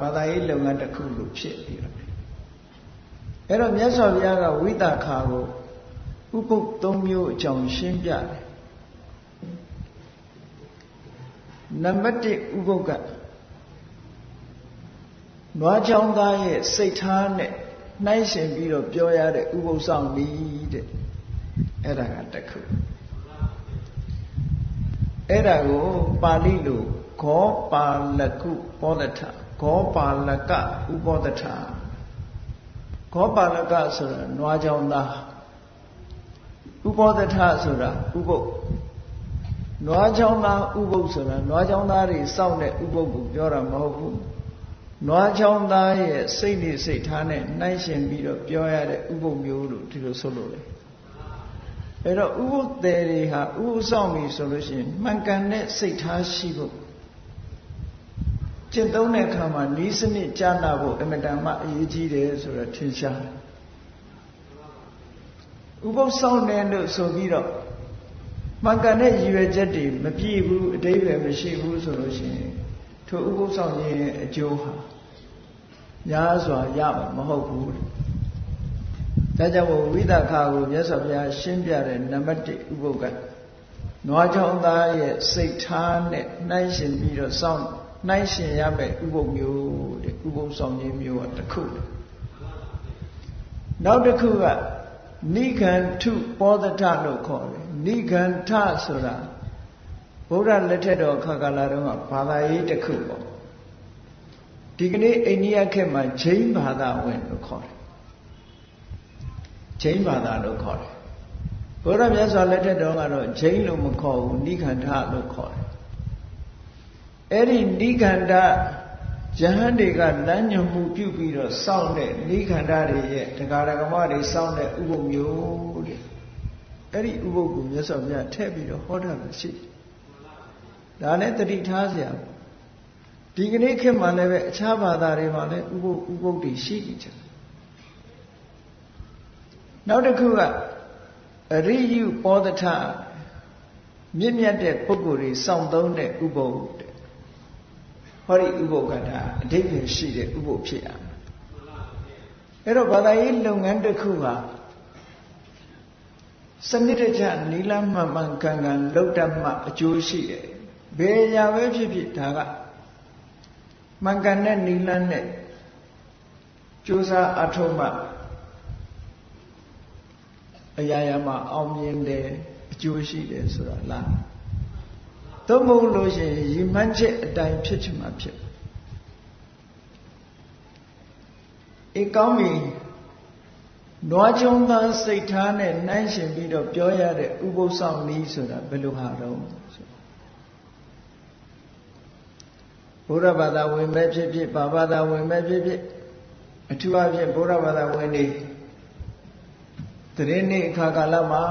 ဘာသာရေးလုပ်ငန်းတစ်ခုလိုဖြစ်ပြီးတော့အဲ့တော့မြတ်စွာဘုရားကဝိသခာကိုဥပုပ်၃မျိုးအကြောင်းရှင်းပြတယ်နံပါတ်1ဥပုပ်ကနွားချောင်းသားရဲ့စိတ်ထားနဲ့နှိုင်းရှင်ပြီးတော့ပြောရတဲ့ဥပုပ်ဆောင်ပြီးတဲ့အဲ့ဒါကတစ်ခုအဲ့ဒါကိုပါဠိလိုဂောပါလကုပောဒထဂောပါလကဥပောဒထဂောပါလကဆိုတာနွားချောင်းသားဥပောဒထဆိုတာဥပုပ်နွားချောင်းသားဥပုပ်ဆိုတာနွားချောင်းသားတွေစောင့်တဲ့ဥပုပ်ကိုပြောတာမဟုတ်ဘူးနွားချောင်းသားရဲ့စိတ်နဲ့စိတ်ထားနဲ့နှိုင်းရှင်ပြီးတော့ပြောရတဲ့ဥပုပ်မျိုးလို့ဒီလိုဆိုလို့လေအဲ့တော့ဥပုပ်တယ်တွေဟာဥပုပ်ဆောင်ပြီဆိုလို့ရှိရင်မှန်ကန်တဲ့စိတ်ထားရှိဖို့ကျင့်သုံးတဲ့အခါမှာဤစနစ်ကြားနာဖို့အမတန်မှအရေးကြီးတယ်ဆိုတာထင်ရှားတယ်ဥပုပ်ဆောင်တယ်လို့ဆိုပြီးတော့မှန်ကန်တဲ့ရည်ရွယ်ချက်တွေမပြည့်ဘူးအတိတ်ပဲမရှိဘူးဆိုလို့ရှိရင်ထိုဥပုပ်ဆောင်ခြင်းရဲ့အကျိုးဟာများစွာရမှာမဟုတ်ဘူးဒါကြောင့်ဝိသခာကိုမြတ်စွာဘုရားရှင်းပြတဲ့နံပါတ်1ဥပုပ်ကနွားချောင်းသားရဲ့စိတ်ထားနဲ့နှိုင်းရှင်ပြီးတော့စောင့်နှိုင်းရှင်ရမယ့်ဥပုပ်မျိုးတဲ့ဥပုပ်ဆောင်ခြင်းမျိုးကတစ်ခုနောက်တစ်ခုကနိဂန္ထုပောဒထလို့ခေါ်တယ်နိဂန္ထဆိုတာဗုဒ္ဓလက်ထက်တော်ခါကာလတုန်းကဘာသာရေးတစ်ခုပေါ့ဒီကနေ့အိန္ဒိယခေတ်မှာဂျိန်းဘာသာဝင်လို့ခေါ်တယ်ဂျိန်းဘာသာလို့ခေါ်တယ်ဘုရားမြတ်စွာလက်ထက်တော်ကတော့ဂျိန်းလို့မခေါ်ဘူးနိဂန္ဓလို့ခေါ်တယ်အဲ့ဒီနိဂန္ဓယဟန်တွေကလမ်းညွှန်မှုပြုပြီးတော့စောင့်တဲ့နိဂန္ဓတွေရဲ့တရားဓမ္မတွေစောင့်တဲ့ဥပုပ်မျိုးတဲ့အဲ့ဒီဥပုပ်ကိုမြတ်စွာဘုရားထည့်ပြီးတော့ဟောတာလို့ရှိတယ်ဒါနဲ့တတိထားเสียဒီကနေ့ခေတ်မှာလည်းပဲအခြားဘာသာတွေမှာလည်းဥပုပ်တွေရှိနေကြတယ်နောက်တစ်ခုကအရိယုပောဒထမြင့်မြတ်တဲ့ပုဂ္ဂိုလ်တွေစောင့်သုံးတဲ့ဥပုပ်တဲ့ဟောဒီဥပုပ်ကဒါအဓိပ္ပာယ်ရှိတဲ့ဥပုပ်ဖြစ်ရမယ်အဲ့တော့ဘာသာရေးလုပ်ငန်းတစ်ခုဟာစနစ်တကျနီလမှန်မှန်ကန်ကန်လုပ်တတ်မှအကျိုးရှိတယ်ဘယ်ရာပဲဖြစ်ဖြစ်ဒါကမှန်ကန်တဲ့နီလနဲ့ကြိုးစားအထောက်မှအရာရာမှာအောင်မြင်တယ်အကျိုးရှိတယ်ဆိုတာလားသို့မဟုတ်လို့ရှိရင်ရည်မှန်းချက်အတိုင်းဖြစ်ချင်မှဖြစ်အေးကောင်းပြီနွားချောင်းသားစိတ်ထားနဲ့နှိုင်းရှင်ပြီးတော့ပြောရတဲ့ဥပုပ်ဆောင်နည်းဆိုတာဘယ်လိုဟာတော့ဘုရားဘာသာဝင်ပဲဖြစ်ဖြစ်ဘာဘာသာဝင်ပဲဖြစ်ဖြစ်အထူးအဖြင့်ဘုရားဘာသာဝင်တွေတရင်နေ့အခါကာလမှာ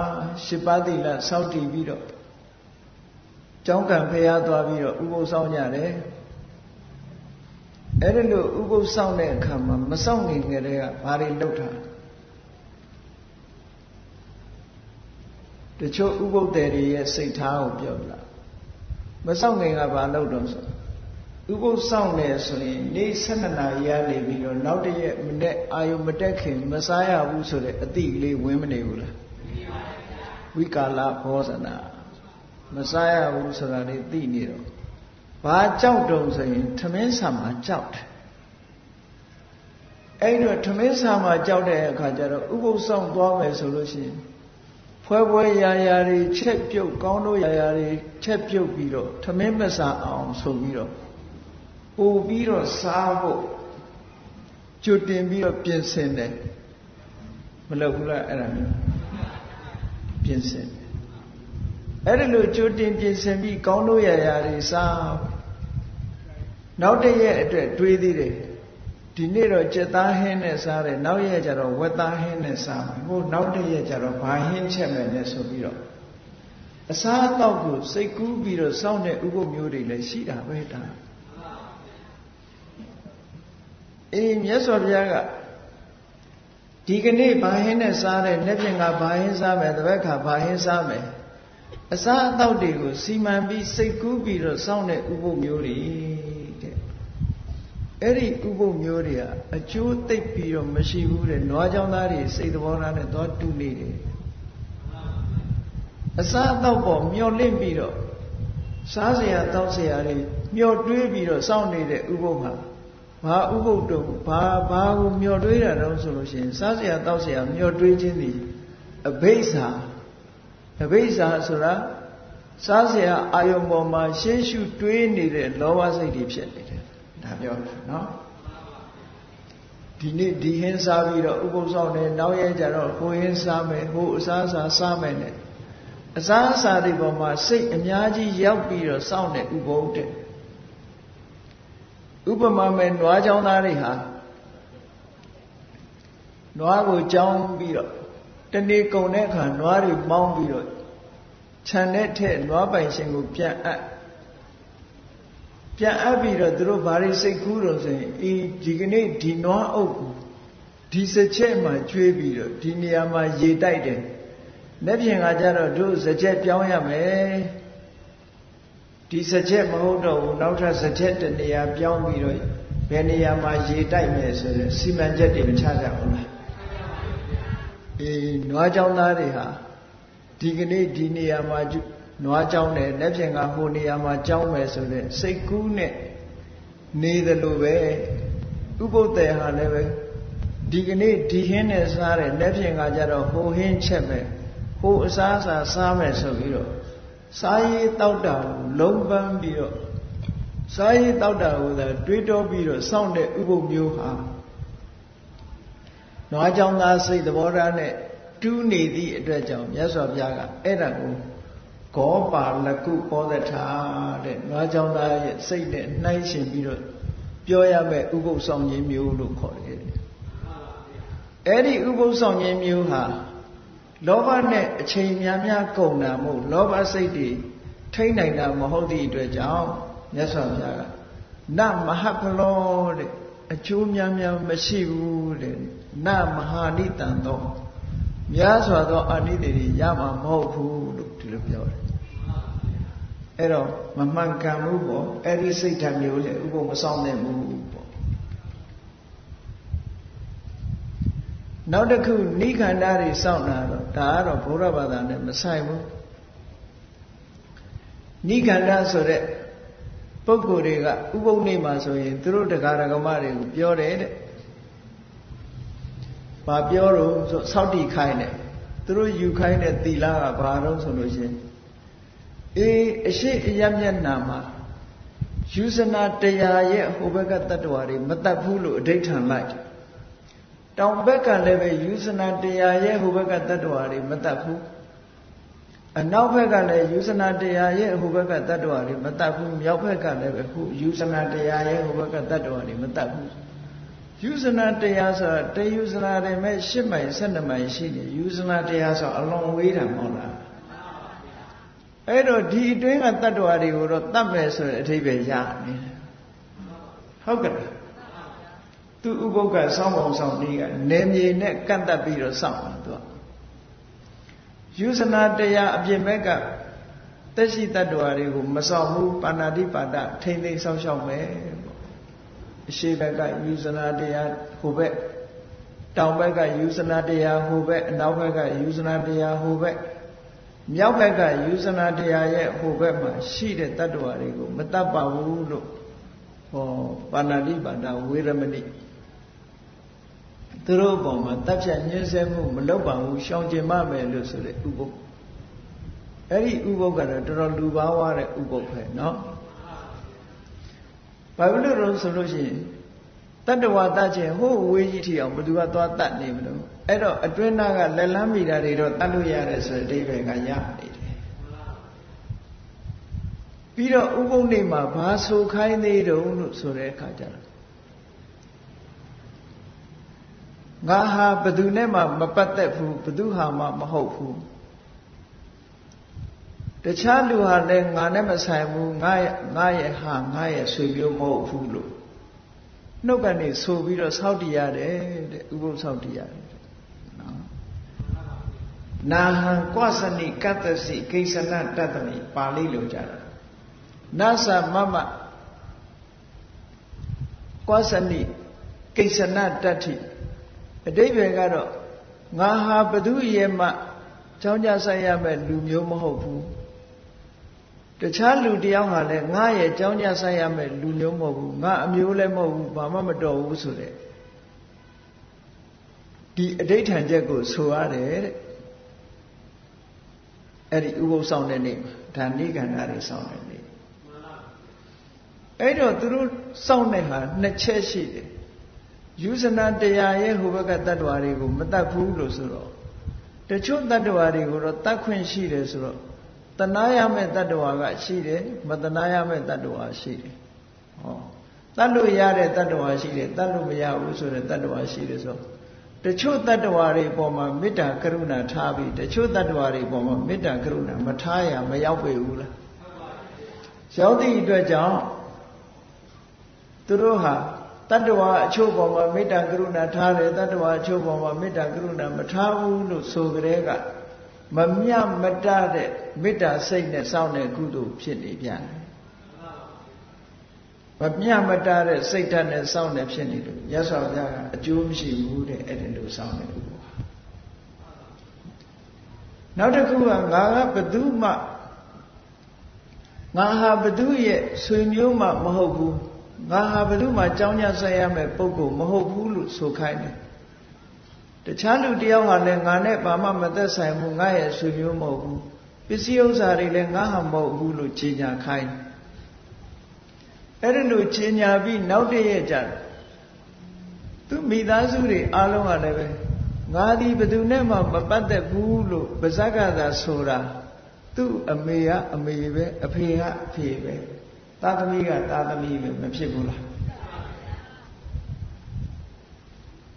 ၈ပါးသီလစောင့်တည်ပြီးတော့ကျောင်းကံဖျားသွားပြီးတော့ဥပုပ်ဆောင်ကြတယ်အဲ့ဒီလိုဥပုပ်ဆောင်တဲ့အခါမှာမဆောင်နေကြတဲ့ကဘာတွေလုပ်တာတချို့ဥပုပ်တယ်တွေရဲ့စိတ်ထားကိုပြောပြမဆောင်ခင်ကဘာလုပ်တော့ဆိုဥပုပ်ဆောင်တယ်ဆိုရင်နေ့12နာရီရနေပြီးတော့နောက်တရက်မနေ့အာယုမတက်ခင်မစားရဘူးဆိုတဲ့အတိကလေးဝင်မနေဘူးလားဝိကာလဘောဇနာမစားရဘူးဆိုတာလေးသိနေတော့ဘာကြောက်တုံဆိုရင်ထမင်းဆာမှာကြောက်တယ်အဲ့တော့ထမင်းဆာမှာကြောက်တဲ့အခါကျတော့ဥပုပ်ဆောင်သွားမယ်ဆိုလို့ရှိရင်ဖွဲရာရာတွေချက်ပြုတ်ကောင်းတို့ရာရာတွေချက်ပြုတ်ပြီးတော့ထမင်းမစားအောင်ဆိုပြီးတော့ပို့ပြီးတော့စားဖို့ကြိုတင်ပြီးတော့ပြင်ဆင်တယ်မလုပ်ဘူးလားအဲ့ဒါမျိုးပြင်ဆင်အဲ့ဒါလို့ကြိုတင်ပြင်ဆင်ပြီးကောင်းတို့ရာရာတွေစားနောက်တစ်ရက်အတွက်တွေးသေးတယ်ဒီနေ့တော့ကြက်သားဟင်းနဲ့စားတယ်နောက်ရက်ကျတော့ဝက်သားဟင်းနဲ့စားမယ်ဟိုနောက်တစ်ရက်ကျတော့ဘာဟင်းချက်မယ်လဲဆိုပြီးတော့အစားအသောက်ကိုစိတ်ကူးပြီးတော့စောင့်တဲ့ဥပုပ်မျိုးတွေလည်းရှိတာပဲဒါအေးမြတ်စွာဘုရားကဒီကနေ့ဘာဟင်းနဲ့စားတယ်လက်ပြင်ကဘာဟင်းစားမယ်တပတ်ခါဘာဟင်းစားမယ်အစားအသောက်တွေကိုစီမံပြီးစိတ်ကူးပြီးတော့စောင့်တဲ့ဥပုပ်မျိုးတွေတဲ့ အဲ့ဒီဥပုပ်မျိုးတွေကအကျိုးသိပ်ပြီးတော့မရှိဘူးတဲ့နွားကြောင်းသားတွေစိတ်သဘောထားနဲ့သွားတူနေတယ်အစားအသောက်ပေါ်မျောလင့်ပြီးတော့စားစရာတောက်စရာတွေမျောတွေးပြီးတော့စောင့်နေတဲ့ဥပုပ်မှာဘာဥပုပ်တော့ဘာကိုမျောတွေးတာတော့ဆိုလို့ရှိရင်စားစရာတောက်စရာမျောတွေးခြင်းသည်အဘိဓါဆိုတာစားစရာအာယုံပေါ်မှာရှင်းရှုတွေးနေတဲ့လောဘစိတ်တွေဖြစ်နေတယ်ဒါပြောတာနော်ဒီနေ့ဒီဟင်းစားပြီးတော့ဥပုပ်ဆောင်တယ်နောက်ရဲကြတော့ဟိုဟင်းစားမယ်ဟိုအစားစားမယ်နဲ့အစားအစာတွေပေါ်မှာစိတ်အများကြီးရောက်ပြီးတော့စောင့်တဲ့ဥပုပ်တဲ့ဥပမာမဲ့နွားချောင်းသားတွေဟာနွားကိုကြောင်းပြီးတော့တနေ့ကုန်တဲ့အခါနွားတွေမောင်းပြီးတော့ခြံတဲ့ထက်နွားပိုင်ရှင်ကိုပြန်အပ်ပြီးတော့သူတို့ဘာတွေစိတ်ကူးတော့ဆိုရင်ဒီကနေ့ဒီနွားအုပ်ကိုဒီစချက်မှကျွေးပြီးတော့ဒီနေရာမှာရေတိုက်တယ်လက်ပြင်ကကြတော့တို့စချက်ပြောင်းရမယ်ဒီစချက်မဟုတ်တော့ဘူးနောက်ထပ်စချက်တနေရာပြောင်းပြီးတော့ဘယ်နေရာမှာရေတိုက်မယ်ဆိုတဲ့စီမံချက်တွေမချကြဘူးလားနွားကြောင်းသားတွေဟာဒီကနေ့ဒီနေရာမှာနွားကြောင်းတယ်လက်ပြင်ကဟိုနေရာမှာကြောင်းမယ်ဆိုတဲ့စိတ်ကူးနဲ့နေတယ်လို့ပဲဥပုပ်တယ်ဟာလည်းပဲဒီကနေ့ဒီဟင်းနဲ့စားတယ်လက်ပြင်ကကြတော့ဟိုဟင်းချက်မယ်ဟိုအစားစားမယ်ဆိုပြီးတော့စားရေးတောက်တာကိုလုံးပန်းပြီးတော့စားရေးတောက်တာကိုသာတွေးတောပြီးတော့စောင့်တဲ့ဥပုပ်မျိုးဟာနွားကြောင်းသားစိတ်သဘောထားနဲ့တူးနေသည့်အတွက်ကြောင့်မြတ်စွာဘုရားကအဲ့ဒါကိုဂောပါလကုပောဒထာတဲ့နွားကြောင်းသားရဲ့စိတ်နဲ့နှိုင်းရှင်ပြီးတော့ပြောရမယ့်ဥပုပ်ဆောင်ခြင်းမျိုးလို့ခေါ်တယ်အဲ့ဒီဥပုပ်ဆောင်ခြင်းမျိုးဟာလောဘနဲ့အချိန်များကုန်တာမဟုတ်လောဘစိတ်တွေထိန်းနိုင်တာမဟုတ်သည့်အတွက်ကြောင့်မြတ်စွာဘုရားကနမဟဖလောတဲ့အကျိုးများမရှိဘူးတဲ့နမဟာနိတံသောများစွာသောအာနိသင်တွေရမှာမဟုတ်ဘူးလို့ဒီလိုပြောတယ်အဲ့တော့မမှန်ကန်ဘူးပေါ့အဲ့ဒီစိတ်ဓာတ်မျိုးလေဥပုပ်မဆောင်နိုင်ဘူးပေါ့နောက်တစ်ခုနိခန္ဓာတွေစောင့်တာတော့ဒါကတော့ဘုရားဘာသာနဲ့မဆိုင်ဘူးနိခန္ဓာဆိုတဲ့ပုဂ္ဂိုလ်တွေကဥပုပ်နေ့မှာဆိုရင်သူတို့တရားဓမ္မတွေကိုပြောတယ်တဲ့ဘာပြောတော့ဆိုစောင့်တည်ခိုင်းတယ်သူတို့ယူခိုင်းတဲ့သီလကဘာတော့ဆိုလို့ရှိရင်အရှိအယမျက်နှာမှာယူဇနာတရားရဲ့ဟိုဘက်ကတ attva တွေမတတ်ဘူးလို့အဓိဋ္ဌာန်လိုက်တောင်ဘက်ကလည်းပဲယူဇနာတရားရဲ့ဟိုဘက်ကတ attva တွေမတတ်ဘူးအနောက်ဘက်ကလည်းယူဇနာတရားရဲ့ဟိုဘက်ကတ attva တွေမတတ်ဘူးမြောက်ဘက်ကလည်းပဲခုယူဇနာတရားရဲ့ဟိုဘက်ကတ attva တွေမတတ်ဘူးယူဇနာတရားဆိုတာတယူဇနာတွေမဲ့10မိုင်12မိုင်ရှိတယ်ယူဇနာတရားဆိုအလွန်ဝေးတာမဟုတ်လားအဲ့တော့ဒီအတွင်းကတ attva တွေကိုတော့တတ်မယ်ဆိုတဲ့အဓိပ္ပာယ်ရနေတယ်ဟုတ်ကဲ့သူဥပုပ်ကစောင်းပုံဆောင်နည်းကနေမြေနဲ့ကန့်တက်ပြီးတော့စောင့်တာသူကယူဇနာတရားအပြင်ဘက်ကတက်ရှိတ attva တွေကိုမစောင့်ဘူးပါဏာတိပါဒထိမ့်သိမ်းဆောက်ရှောက်မယ်အရှိဘက်ကယူဇနာတရားဟိုဘက်တောင်ဘက်ကယူဇနာတရားဟိုဘက်အနောက်ဘက်ကယူဇနာတရားဟိုဘက်မြောက်ဘက်ကယူဇနာတရားရဲ့ဟိုဘက်မှာရှိတဲ့တ attva တွေကိုမတတ်ပါဘူးလို့ဟောပါဏာတိပါဒဝေရမဏိသူတို့အပေါ်မှာတပ်ဖြတ်ညှင်းဆဲမှုမလုပ်ပါဘူးရှောင်ကျင်မမယ်လို့ဆိုတဲ့ဥပုပ်အဲ့ဒီဥပုပ်ကတော့တော်တော်လူပါဝါတဲ့ဥပုပ်ပဲเนาะဘာလို့လဲဆိုလို့ရှိရင်တတ္တဝါတတ်ခြင်းဟိုဝေးကြီးထီအောင်ဘယ်သူကသွားတတ်နေမလို့အဲ့တော့အတွင်းသားကလက်လန်းမိတာတွေတော့တတ်လို့ရတယ်ဆိုတဲ့အဓိပ္ပာယ်ကရနေတယ်ပြီးတော့ဥပုပ်နေ့မှာဘာဆိုခိုင်းသေးတုံးလို့ဆိုတဲ့အခါကျတော့ငါဟာဘယ်သူနဲ့မှမပတ်သက်ဘူးဘယ်သူဟာမှမဟုတ်ဘူးတခြားလူဟာလည်းငါနဲ့မဆိုင်ဘူးငါရဲ့ဟာငါရဲ့ဆွေမျိုးမဟုတ်ဘူးလို့နှုတ်ကနေဆိုပြီးတော့စောင့်တည်ရတယ်တဲ့ဥပုပ်စောင့်တည်ရတယ်နော်နာဟံကွသနိကတ္တစီကိစ္စနတတ္တမိပါဠိလိုကြတာနသမမ ကွာစနိကိစ္စနတတ္ထိအတိပ္ပယ်ကတော့ငါဟာဘသူရဲ့မှကြောင်းကြဆိုင်ရမဲ့လူမျိုးမဟုတ်ဘူးတခြားလူတယောက်ဟာလည်းငါရဲ့ကြောင်းကြဆိုင်ရမဲ့လူမျိုးမဟုတ်ဘူးငါအမျိုးလည်းမဟုတ်ဘူးဘာမှမတော်ဘူးဆိုတဲ့ဒီအဋိဋ္ဌံချက်ကိုဆိုရတယ်တဲ့အဲ့ဒီဥပုသ်ဆောင်တဲ့နေ့မှာဒါနိဂန္ဓတွေဆောင်တဲ့နေ့အဲ့တော့သူတို့စောင့်တဲ့ဟာနှစ်ချက်ရှိတယ်ယူဇနာတရားရဲ့ဟိုဘက်ကတ attva တွေကိုမတတ်ဘူးလို့ဆိုတော့တချို့တ attva တွေကိုတော့တတ်ခွင့်ရှိတယ်ဆိုတော့တဏှာရမဲ့တ attva ကရှိတယ်မတဏှာရမဲ့တ attva ရှိတယ်ဟောတတ်လို့ရတဲ့တ attva ရှိတယ်တတ်လို့မရဘူးဆိုတဲ့တ attva ရှိတယ်ဆိုတချို့တ attva တွေပေါ်မှာမေတ္တာကရုဏာထားပြီးတချို့တ attva တွေပေါ်မှာမေတ္တာကရုဏာမထားရမရောက်ပေဘူးလားရောက်သည့်အတွက်ကြောင့်သူတို့ဟာတ attva အချို့ပေါ်မှာမေတ္တာကရုဏာထားတယ်တ attva အချို့ပေါ်မှာမေတ္တာကရုဏာမထားဘူးလို့ဆိုကြတဲ့ကမမြတ်မတတဲ့မေတ္တာစိတ်နဲ့စောင့်တဲ့ကုသိုလ်ဖြစ်နေပြန်တယ်မမြတ်မတတဲ့စိတ်ဓာတ်နဲ့စောင့်နေဖြစ်နေလို့ရသော်ဘုရားကအကျိုးမရှိဘူးတဲ့အဲ့ဒီလိုစောင့်နေလို့နောက်တစ်ခုကငါကဘသူမှငါဟာဘသူရဲ့ဆွေမျိုးမှမဟုတ်ဘူးငါဟာဘသူမှကြောင်းကြဆက်ရမယ့်ပုဂ္ဂိုလ်မဟုတ်ဘူးလို့ဆိုခိုင်းတယ်တခြားလူတယောက်ဟာလည်းငါနဲ့ဘာမှမသက်ဆိုင်ဘူးငါရဲ့ဆွေမျိုးမဟုတ်ဘူးပစ္စည်းဥစ္စာတွေလည်းငါဟာမဟုတ်ဘူးလို့ကြေညာခိုင်းအဲ့ဒီလိုကြေညာပြီးနောက်တည့်ရက်ကျတော့သူမိသားစုတွေအားလုံးကလည်းပဲငါဒီဘသူနဲ့မှမပတ်သက်ဘူးလို့ပါဇက်ကသာဆိုတာသူ့အမေကအမေပဲအဖေကအဖေပဲသားသမီးကသားသမီးပဲမဖြစ်ဘူးလား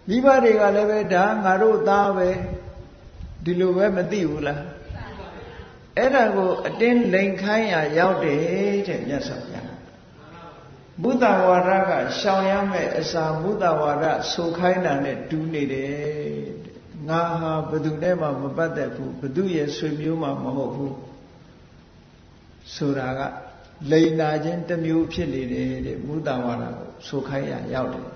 မိဘတွေကလည်းပဲဒါငါတို့သားပဲဒီလိုပဲမသိဘူးလားအဲ့ဒါကိုအတင်းလိန်ခိုင်းရရောက်တယ်တဲ့မြတ်စွာဘုရားဘုဒ္ဓဝါဒကရှောင်ရမယ့်အစာဘုဒ္ဓဝါဒဆိုခိုင်းတာနဲ့တူးနေတယ်ငါဟာဘသူနဲ့မှမပတ်သက်ဘူးဘသူရဲ့ဆွေမျိုးမှမဟုတ်ဘူးဆိုတာကလိန်နာခြင်းတစ်မျိုးဖြစ်နေတယ်တဲ့ဘုဒ္ဓဝါဒကိုဆိုခိုင်းရရောက်တယ်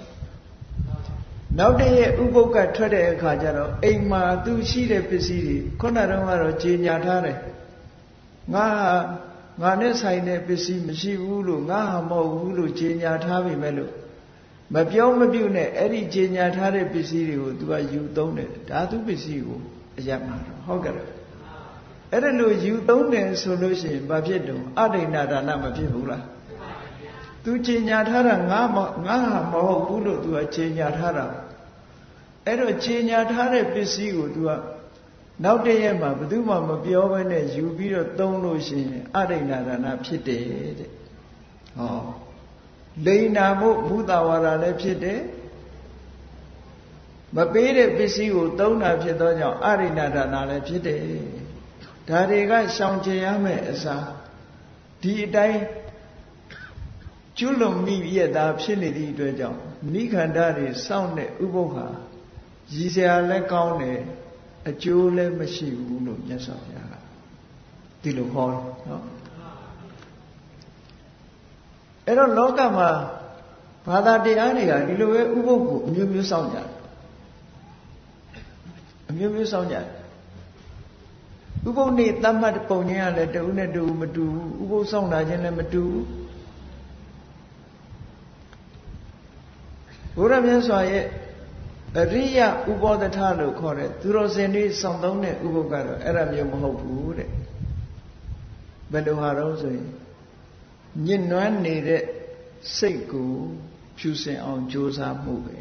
နောက်တည့်ရဲ့ဥပုပ်ကထွက်တဲ့အခါကျတော့အိမ်မှာသူရှိတဲ့ပစ္စည်းတွေခုနကတော့ကြေညာထားတယ်ငါနဲ့ဆိုင်တဲ့ပစ္စည်းမရှိဘူးလို့ငါဟာမဟုတ်ဘူးလို့ကြေညာထားပြီမဲ့လို့မပြောမပြုနဲ့အဲ့ဒီကြေညာထားတဲ့ပစ္စည်းတွေကို तू ကယူသုံးတယ်ဓာတုပစ္စည်းကိုအယက်မှာဟုတ်ကဲ့အဲ့ဒါလို့ယူသုံးတယ်ဆိုလို့ရှိရင်ဘာဖြစ်တုံအဋိဏဒါနမဖြစ်ဘူးလား तू ကြေညာထားတာငါဟာမဟုတ်ဘူးလို့ तू ကကြေညာထားတာအဲ့တော့ကြေညာထားတဲ့ပစ္စည်းကို तू ကနောက်တည့်ရက်မှာဘယ်သူမှမပြောဘဲနဲ့ယူပြီးတော့သုံးလို့ရှိရင်အဋိဏဒါနဖြစ်တယ်တဲ့ဟောလိန်နာမှုဘုဒ္ဓဝါဒလည်းဖြစ်တယ်မပေးတဲ့ပစ္စည်းကိုသုံးတာဖြစ်သောကြောင့်အရိဏဒါနလည်းဖြစ်တယ်ဒါတွေကရှောင်ကျင်ရမယ့်အစားဒီအတိုင်းကျွလွန်မိရတာဖြစ်နေသည့်အတွက်ကြောင့်နိခန္ဓတွေစောင့်တဲ့ဥပုသ္ဟာရည်စရာလည်းကောင်းတယ်အကျိုးလည်းမရှိဘူးလို့မြတ်စွာဘုရားကဒီလိုဟောတယ်နော်အဲ့တော့လောကမှာဘာသာတရားတွေကဒီလိုပဲဥပုသ်ကိုအမျိုးမျိုးစောင့်ကြတယ်အမျိုးမျိုးစောင့်ကြတယ်ဥပုသ်နေ့တတ်မှတ်ပုံချင်းကလည်းတဦးနဲ့တဦးမတူဘူးဥပုသ်စောင့်တာချင်းလည်းမတူဘူးဘုရားမြတ်စွာရဲ့အရိယဥပောဒထလို့ခေါ်တဲ့သူတော်စင်တွေစောင့်သုံးတဲ့ဥပုသ်ကတော့အဲ့ဒါမျိုးမဟုတ်ဘူးတဲ့ဘယ်လိုဟာတော့ဆိုရင်ညှဉ်းနှွမ်းနေတဲ့စိတ်ကိုဖြူစင်အောင်ကြိုးစားမှုပဲ